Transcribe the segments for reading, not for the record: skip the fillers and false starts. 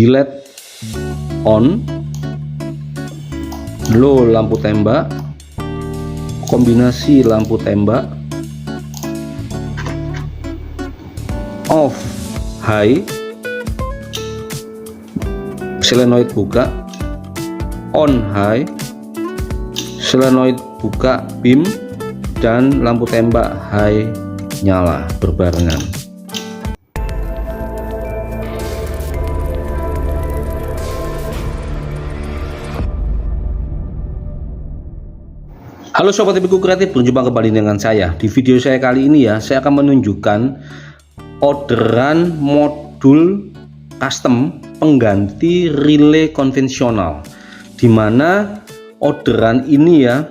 bilet on, low lampu tembak, kombinasi lampu tembak, off high, solenoid buka, on high, solenoid buka beam, dan lampu tembak high nyala berbarengan. Halo Sobat TVku Kreatif, berjumpa kembali dengan saya. Di video saya kali ini ya, saya akan menunjukkan orderan modul custom pengganti relay konvensional, dimana orderan ini ya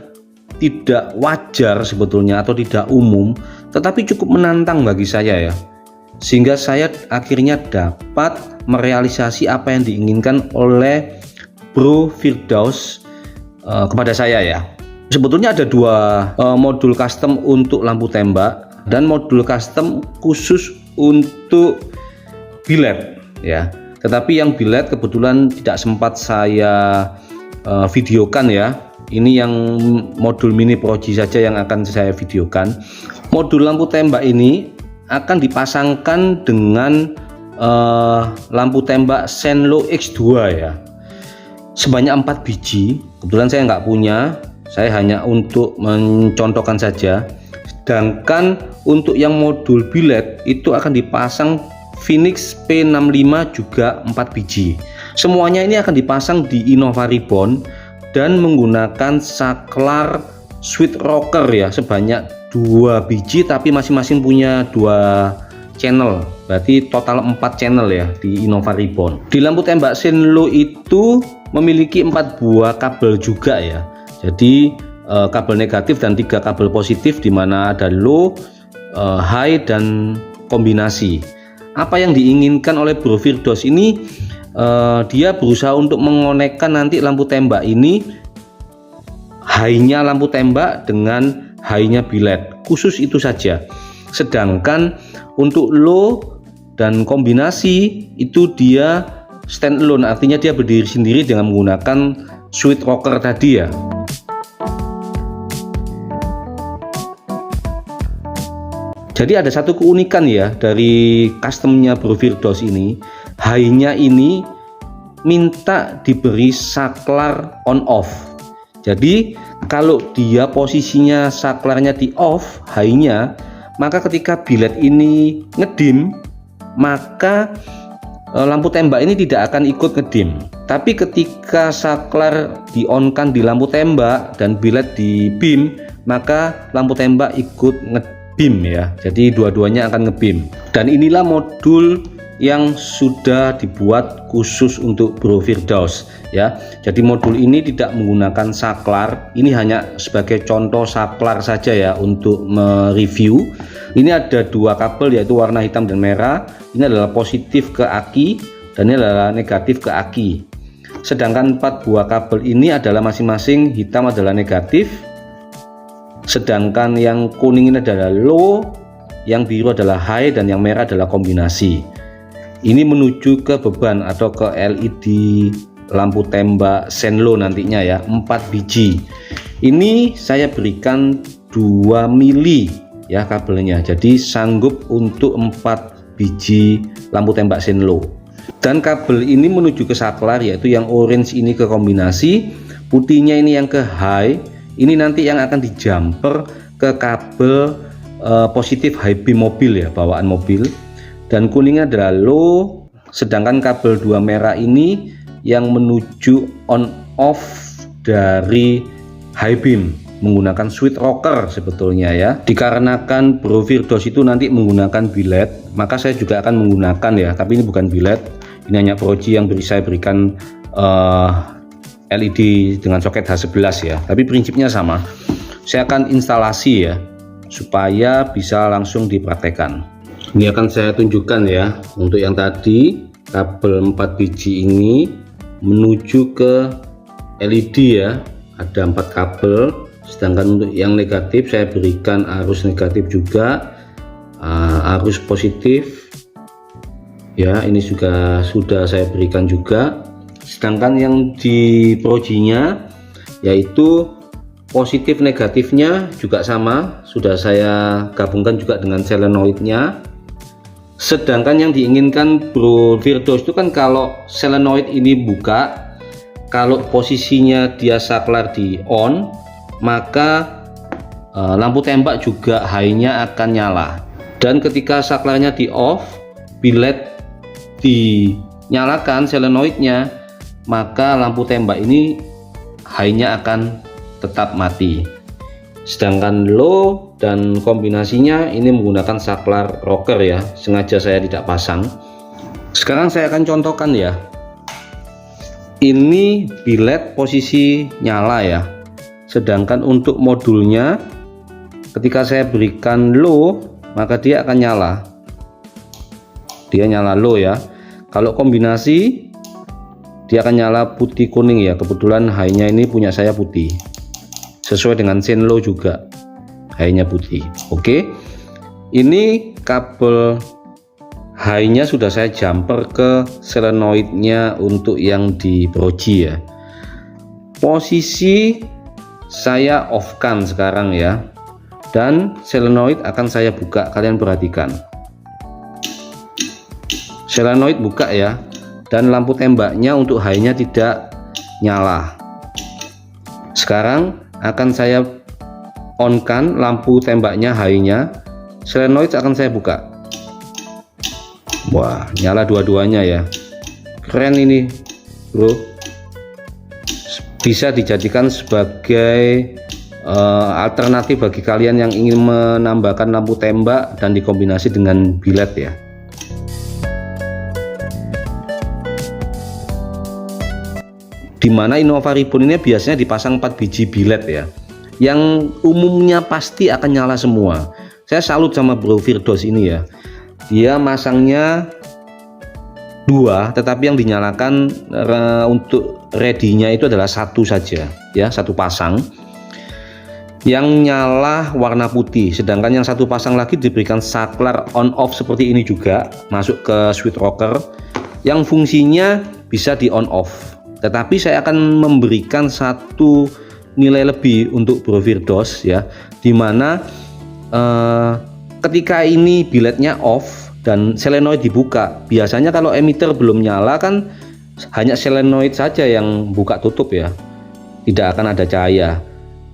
tidak wajar sebetulnya atau tidak umum, tetapi cukup menantang bagi saya ya, sehingga saya akhirnya dapat merealisasi apa yang diinginkan oleh Bro Firdaus kepada saya ya. Sebetulnya ada dua modul custom untuk lampu tembak dan modul custom khusus untuk bilet ya. Tetapi yang bilet kebetulan tidak sempat saya videokan ya. Ini yang modul mini Proji saja yang akan saya videokan. Modul lampu tembak ini akan dipasangkan dengan lampu tembak Senlo X2 ya. Sebanyak 4 biji. Kebetulan saya nggak punya. Saya hanya untuk mencontohkan saja. Sedangkan untuk yang modul bilet itu akan dipasang Phoenix P65 juga 4 biji. Semuanya ini akan dipasang di Innova Ribbon dan menggunakan saklar switch rocker ya, sebanyak 2 biji tapi masing-masing punya 2 channel. Berarti total 4 channel ya di Innova Ribbon. Di lampu tembak Senlo itu memiliki 4 buah kabel juga ya. Jadi kabel negatif dan 3 kabel positif, di mana ada low, high, dan kombinasi. Apa yang diinginkan oleh Bro Firdaus ini, dia berusaha untuk mengonekkan nanti lampu tembak ini high-nya lampu tembak dengan high-nya bilet, khusus itu saja. Sedangkan untuk low dan kombinasi itu dia stand alone, artinya dia berdiri sendiri dengan menggunakan switch rocker tadi ya. Jadi ada satu keunikan ya dari customnya Bro Firdaus ini, high-nya ini minta diberi saklar on off. Jadi kalau dia posisinya saklarnya di off high-nya, maka ketika bilet ini ngedim, maka lampu tembak ini tidak akan ikut ngedim. Tapi ketika saklar di on-kan di lampu tembak dan bilet di beam, maka lampu tembak ikut ngedim ya. Jadi dua-duanya akan ngebim. Dan inilah modul yang sudah dibuat khusus untuk Bro Firdaus ya. Jadi modul ini tidak menggunakan saklar. Ini hanya sebagai contoh saklar saja ya untuk mereview. Ini ada 2 kabel yaitu warna hitam dan merah. Ini adalah positif ke aki dan ini adalah negatif ke aki. Sedangkan 4 buah kabel ini adalah masing-masing hitam adalah negatif, sedangkan yang kuning ini adalah low, yang biru adalah high, dan yang merah adalah kombinasi. Ini menuju ke beban atau ke LED lampu tembak Senlo nantinya ya, 4 biji. Ini saya berikan 2 mili ya kabelnya, jadi sanggup untuk 4 biji lampu tembak Senlo. Dan kabel ini menuju ke saklar, yaitu yang orange ini ke kombinasi, putihnya ini yang ke high. Ini nanti yang akan dijumper ke kabel positif high beam mobil ya, bawaan mobil. Dan kuningnya adalah low, sedangkan kabel 2 merah ini yang menuju on off dari high beam menggunakan switch rocker sebetulnya ya. Dikarenakan Bro Firdaus itu nanti menggunakan bilet, maka saya juga akan menggunakan ya, tapi ini bukan bilet, ini hanya Proji yang saya berikan LED dengan soket H11 ya, tapi prinsipnya sama. Saya akan instalasi ya supaya bisa langsung dipraktekkan. Ini akan saya tunjukkan ya. Untuk yang tadi kabel 4 biji ini menuju ke LED ya, ada 4 kabel. Sedangkan untuk yang negatif saya berikan arus negatif juga, arus positif ya. Ini juga sudah saya berikan juga. Sedangkan yang di projinya yaitu positif negatifnya juga sama, sudah saya gabungkan juga dengan selenoidnya. Sedangkan yang diinginkan Bro Firdaus itu kan kalau selenoid ini buka, kalau posisinya dia saklar di on, maka lampu tembak juga high-nya akan nyala. Dan ketika saklarnya di off, bilet dinyalakan selenoidnya, maka lampu tembak ini high-nya akan tetap mati. Sedangkan low dan kombinasinya ini menggunakan saklar rocker ya, sengaja saya tidak pasang. Sekarang saya akan contohkan ya. Ini bilet posisi nyala ya, sedangkan untuk modulnya ketika saya berikan low maka dia akan nyala, dia nyala low ya. Kalau kombinasi dia akan nyala putih kuning ya, kebetulan high-nya ini punya saya putih, sesuai dengan chain low juga high-nya putih. Oke, ini kabel high-nya sudah saya jumper ke selenoidnya untuk yang di proji ya. Posisi saya off-kan sekarang ya, dan selenoid akan saya buka. Kalian perhatikan, selenoid buka ya, dan lampu tembaknya untuk high-nya tidak nyala. Sekarang akan saya on-kan lampu tembaknya high-nya, selenoid akan saya buka. Wah, nyala dua-duanya ya, keren ini bro. Bisa dijadikan sebagai alternatif bagi kalian yang ingin menambahkan lampu tembak dan dikombinasi dengan bilet ya. Dimana Innova Ribbon ini biasanya dipasang 4 biji bilet ya, yang umumnya pasti akan nyala semua. Saya salut sama Bro Firdaus ini ya, dia masangnya 2, tetapi yang dinyalakan untuk ready-nya itu adalah 1 saja ya, 1 pasang yang nyala warna putih. Sedangkan yang 1 pasang lagi diberikan saklar on off seperti ini juga, masuk ke switch rocker yang fungsinya bisa di on off. Tetapi saya akan memberikan 1 nilai lebih untuk Bro Firdaus ya, dimana ketika ini biletnya off dan selenoid dibuka, biasanya kalau emitter belum nyala kan hanya selenoid saja yang buka tutup ya, tidak akan ada cahaya.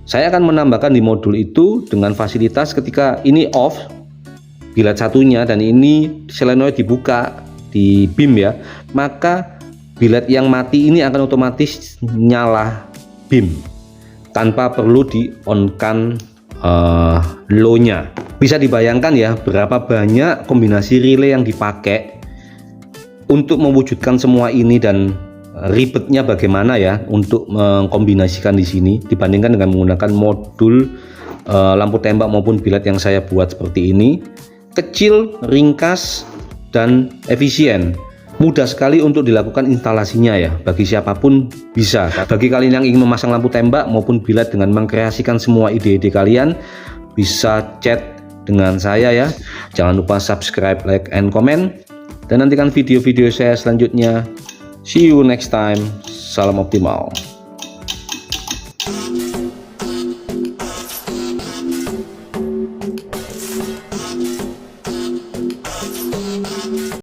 Saya akan menambahkan di modul itu dengan fasilitas ketika ini off bilet satunya dan ini selenoid dibuka di beam ya, maka bilet yang mati ini akan otomatis nyala beam tanpa perlu di on-kan low-nya. Bisa dibayangkan ya berapa banyak kombinasi relay yang dipakai untuk mewujudkan semua ini, dan ribetnya bagaimana ya untuk mengkombinasikan di sini dibandingkan dengan menggunakan modul lampu tembak maupun bilet yang saya buat seperti ini. Kecil, ringkas, dan efisien. Mudah sekali untuk dilakukan instalasinya ya, bagi siapapun bisa. Bagi kalian yang ingin memasang lampu tembak maupun bilet dengan mengkreasikan semua ide-ide kalian, bisa chat dengan saya ya. Jangan lupa subscribe, like, and comment, dan nantikan video-video saya selanjutnya. See you next time. Salam optimal.